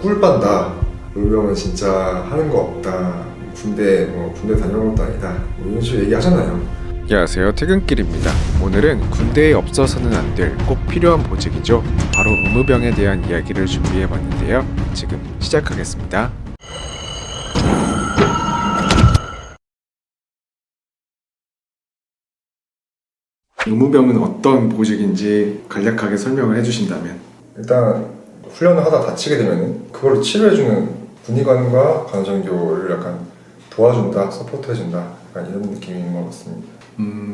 꿀 빤다, 의병은 진짜 하는 거 없다, 군대 다녀온 것도 아니다, 이런 식으로 얘기하잖아요. 안녕하세요, 퇴근길입니다. 오늘은 군대에 없어서는 안 될 꼭 필요한 보직이죠. 바로 의무병에 대한 이야기를 준비해봤는데요. 지금 시작하겠습니다. 의무병은 어떤 보직인지 간략하게 설명을 해주신다면? 일단 훈련을 하다 다치게 되면 그걸 치료해주는 군의관과 간호장교를 약간 도와준다, 서포트해준다, 약간 이런 느낌인 것 같습니다.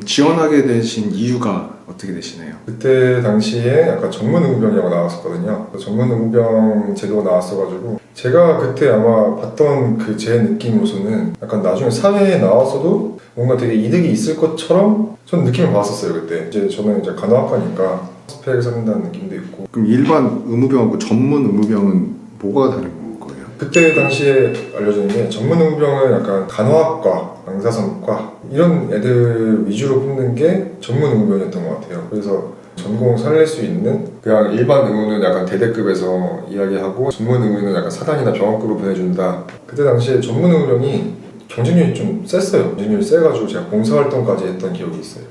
지원하게 되신 이유가 어떻게 되시나요? 그때 당시에 약간 전문의무병이라고 나왔었거든요. 전문의무병 제도가 나왔어가지고 제가 그때 아마 봤던 그 제 느낌으로서는 약간 나중에 사회에 나와서도 뭔가 되게 이득이 있을 것처럼 저는 느낌을 받았었어요. 그때 저는 이제 간호학과니까 스펙을 쌓는다는 느낌도 있고. 그럼 일반 의무병하고 전문 의무병은 뭐가 다른 거예요? 그때 당시에 알려주는 게 전문의무병은 약간 간호학과, 방사선과 이런 애들 위주로 뽑는 게 전문의무병이었던 것 같아요. 그래서 전공 살릴 수 있는, 그냥 일반 의무는 약간 대대급에서 이야기하고 전문의무는 약간 사단이나 병원급으로 보내준다. 그때 당시에 전문의무병이 경쟁률이 좀 셌어요. 경쟁률이 세가지고 제가 봉사활동까지 했던 기억이 있어요.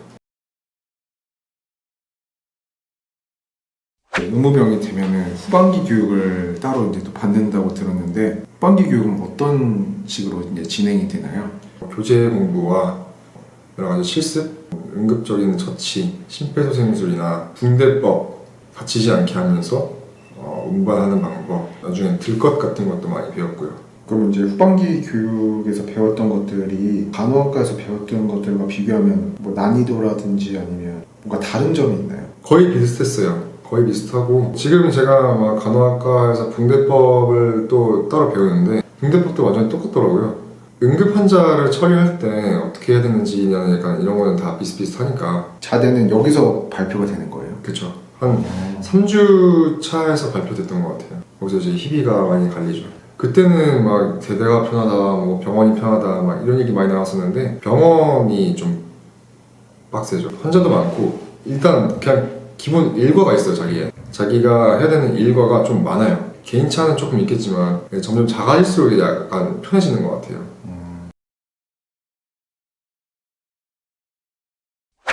의무병이 되면은 후반기 교육을 따로 이제 또 받는다고 들었는데, 후반기 교육은 어떤 식으로 이제 진행이 되나요? 교재 공부와 여러 가지 실습, 응급적인 처치, 심폐소생술이나 붕대법 다치지 않게 하면서 운반하는 방법, 나중엔 들것 같은 것도 많이 배웠고요. 그럼 이제 후반기 교육에서 배웠던 것들이 간호학과에서 배웠던 것들과 비교하면 뭐 난이도라든지 아니면 뭔가 다른 점이 있나요? 거의 비슷했어요. 거의 비슷하고, 지금 제가 막 간호학과에서 붕대법을 또 따로 배우는데 붕대법도 완전히 똑같더라고요. 응급 환자를 처리할 때 어떻게 해야 되는지 약간 이런 거는 다 비슷비슷하니까. 자대는 여기서 발표가 되는 거예요? 그쵸. 한 3주 차에서 발표됐던 것 같아요. 거기서 이제 희비가 많이 갈리죠. 그때는 막 대대가 편하다, 뭐 병원이 편하다, 막 이런 얘기 많이 나왔었는데 병원이 좀 빡세죠. 환자도 많고, 일단 그냥 기본 일과가 있어요. 자기가 해야 되는 일과가 좀 많아요. 개인차는 조금 있겠지만 점점 작아질수록 약간 편해지는 것 같아요.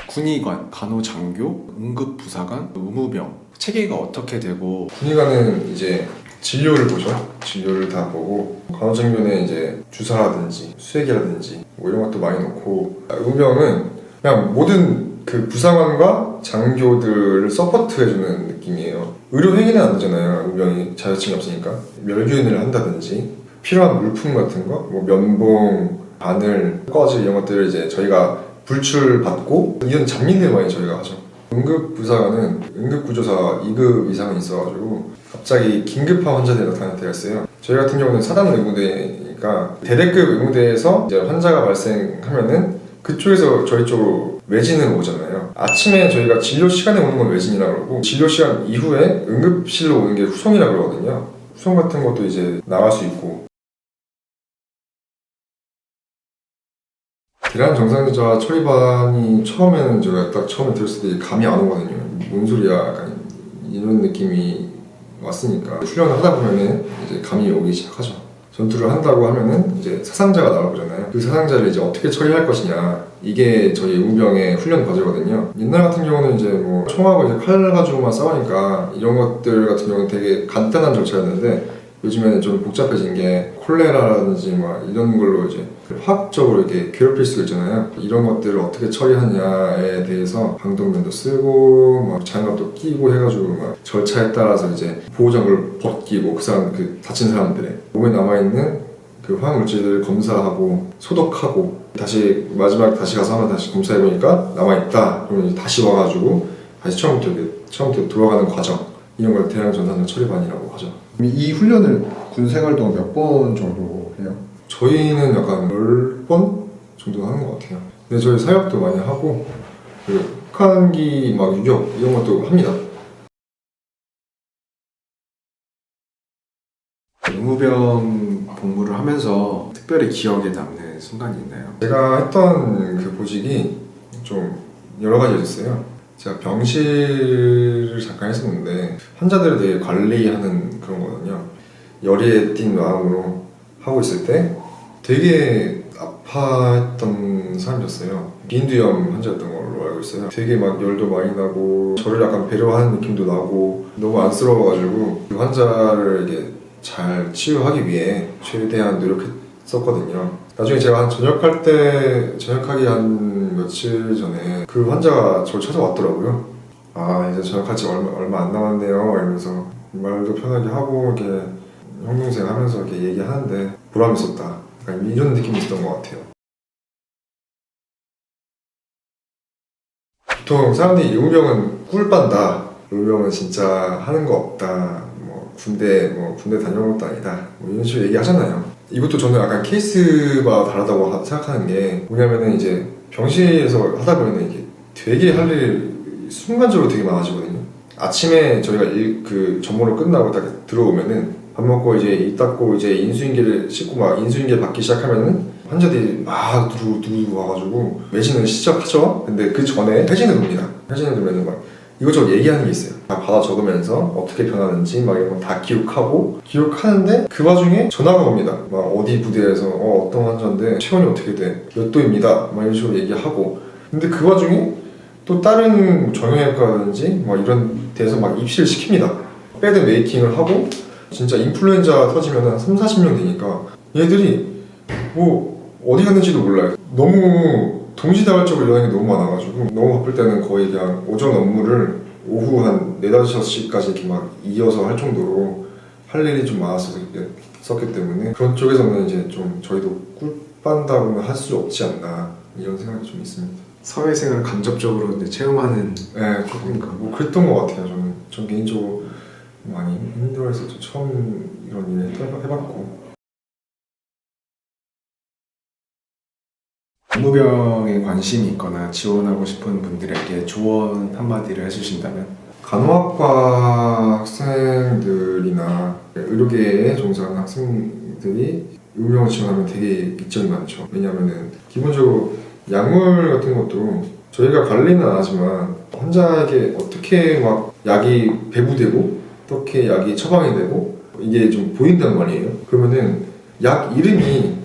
군의관, 간호장교, 응급부사관, 의무병 체계가 어떻게 되고? 군의관은 이제 진료를 보죠. 진료를 다 보고, 간호장교는 이제 주사라든지 수액이라든지 뭐 이런 것도 많이 놓고, 의무병은 그냥 모든 그 부사관과 장교들을 서포트해주는 느낌이에요. 의료 행위는 안 되잖아요. 의무병이 자격증이 없으니까. 멸균을 한다든지 필요한 물품 같은 거, 뭐 면봉, 바늘, 꺼지 이런 것들을 이제 저희가 불출받고, 이런 잡일들 많이 저희가 하죠. 응급부사관은 응급구조사 2급 이상은 있어가지고 갑자기 긴급한 환자들이 나타날 때가 있어요. 저희 같은 경우는 사단 의무대니까 대대급 의무대에서 이제 환자가 발생하면은 그쪽에서 저희 쪽으로 외진으로 오잖아요. 아침에 저희가 진료 시간에 오는 건 외진이라고 그러고, 진료 시간 이후에 응급실로 오는 게 후송이라고 그러거든요. 후송 같은 것도 이제 나갈 수 있고. 계란 정상자 처리반이 처음에는 제가 딱 처음에 들었을 때 감이 안 오거든요. 뭔 소리야, 약간 이런 느낌이 왔으니까 훈련을 하다 보면은 이제 감이 오기 시작하죠. 전투를 한다고 하면은 이제 사상자가 나올 거잖아요. 그 사상자를 이제 어떻게 처리할 것이냐, 이게 저희 의무병의 훈련 과제거든요. 옛날 같은 경우는 이제 뭐 총하고 이제 칼 가지고만 싸우니까 이런 것들 같은 경우는 되게 간단한 절차였는데, 요즘에는 좀 복잡해진 게 콜레라라든지 막 이런 걸로 이제 화학적으로 이렇게 괴롭힐 수가 있잖아요. 이런 것들을 어떻게 처리하냐에 대해서 방독면도 쓰고 막 장갑도 끼고 해가지고 막 절차에 따라서 이제 보호장구를 벗기고, 그 사람, 그 다친 사람들의 몸에 남아있는 그 화학물질들을 검사하고 소독하고, 다시 마지막 다시 가서 한번 다시 검사해보니까 남아있다. 그러면 이제 다시 와가지고 다시 처음부터 돌아가는 과정, 이런 걸 대량전산을 처리반이라고 하죠. 이 훈련을 군 생활 동안 몇 번 정도 해요? 저희는 약간 10번 정도 하는 것 같아요. 근데 저희 사역도 많이 하고, 그 혹한기 막 유격 이런 것도 합니다. 의무병 복무를 하면서 특별히 기억에 남는 순간이 있나요? 제가 했던 그 보직이 좀 여러 가지였어요. 제가 병실을 잠깐 했었는데 환자들을 되게 관리하는 그런 거거든요. 열의에 띈 마음으로 하고 있을 때 되게 아파했던 사람이었어요. 비인두염 환자였던 걸로 알고 있어요. 되게 막 열도 많이 나고 저를 약간 배려하는 느낌도 나고 너무 안쓰러워가지고 그 환자를 이게 잘 치유하기 위해 최대한 노력했었거든요. 나중에 제가 한 전역하기 한 며칠 전에 그 환자가 저를 찾아왔더라고요. 아, 이제 전역할 지 얼마 안 남았네요 이러면서 말도 편하게 하고 이렇게 형동생 하면서 이렇게 얘기하는데 보람 있었다, 약간 이런 느낌이 있었던 것 같아요. 보통 사람들이 의무병은 꿀 빤다, 의무병은 진짜 하는 거 없다, 뭐 군대 다녀온 것도 아니다, 뭐 이런 식으로 얘기하잖아요. 이것도 저는 약간 케이스가 다르다고 생각하는 게 뭐냐면은 이제 병실에서 하다 보면 이게 되게 할 일이 순간적으로 되게 많아지거든요. 아침에 저희가 그 전모를 끝나고 딱 들어오면은 밥 먹고 이제 입 닦고 이제 인수인계를 씻고 막 인수인계 받기 시작하면은 환자들이 막 두루 와가지고 외진을 시작하죠. 근데 그 전에 회진을 돕니다. 회진을 두면은 막 이것저것 얘기하는 게 있어요. 다 받아 적으면서 어떻게 변하는지 막 이런 거 다 기록하는데 그 와중에 전화가 옵니다. 막 어디 부대에서 어떤 환자인데 체온이 어떻게 돼, 몇 도입니다, 막 이런 식으로 얘기하고. 근데 그 와중에 또 다른 정형외과라든지 막 이런 데서 막 입시를 시킵니다. 배드 메이킹을 하고 진짜 인플루엔자 터지면 한 30-40명 되니까 얘들이 뭐 어디 갔는지도 몰라요. 너무 동시다발적으로 일어나는 게 너무 많아가지고 너무 바쁠 때는 거의 그냥 오전 업무를 오후 한 4-5시까지 이렇게 막 이어서 할 정도로 할 일이 좀 많았었기 때문에 그런 쪽에서는 이제 좀 저희도 꿀 빤다고는 할 수 없지 않나 이런 생각이 좀 있습니다. 사회생활을 간접적으로 이제 체험하는. 네, 조금 뭐 그랬던 것 같아요. 전 개인적으로 많이 힘들어했었죠. 처음 이런 일을 해봤고. 의무병에 관심이 있거나 지원하고 싶은 분들에게 조언 한마디를 해주신다면? 간호학과 학생들이나 의료계에 종사하는 학생들이 의무병을 지원하면 되게 이점이 많죠. 왜냐하면 기본적으로 약물 같은 것도 저희가 관리는 안 하지만 환자에게 어떻게 막 약이 배부되고 어떻게 약이 처방이 되고 이게 좀 보인단 말이에요. 그러면은 약 이름이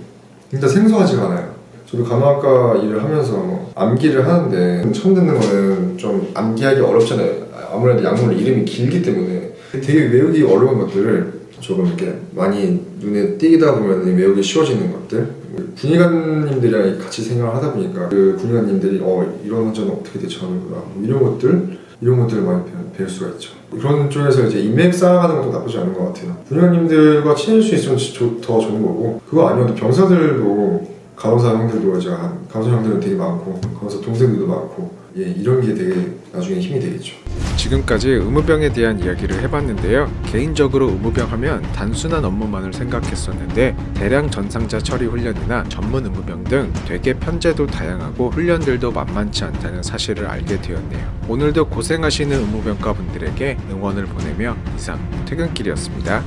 진짜 생소하지가 않아요. 저도 간호학과 일을 하면서 뭐 암기를 하는데 처음 듣는 거는 좀 암기하기 어렵잖아요. 아무래도 약물 이름이 길기 때문에 되게 외우기 어려운 것들을 조금 이렇게 많이 눈에 띄다 보면 외우기 쉬워지는 것들. 군의관님들이랑 같이 생활을 하다 보니까 그 군의관님들이 이런 환자는 어떻게 대처하는구나 이런 것들을 많이 배울 수가 있죠. 그런 쪽에서 이제 인맥 쌓아가는 것도 나쁘지 않은 것 같아요. 군의관님들과 친해질 수 있으면 더 좋은 거고, 그거 아니어도 병사들도 간호사 형들도 이제 간호사 형들은 되게 많고 간호사 동생들도 많고 이런 게 되게 나중에 힘이 되겠죠. 지금까지 의무병에 대한 이야기를 해봤는데요. 개인적으로 의무병 하면 단순한 업무만을 생각했었는데 대량 전상자 처리 훈련이나 전문 의무병 등 되게 편제도 다양하고 훈련들도 만만치 않다는 사실을 알게 되었네요. 오늘도 고생하시는 의무병과 분들에게 응원을 보내며 이상 퇴근길이었습니다.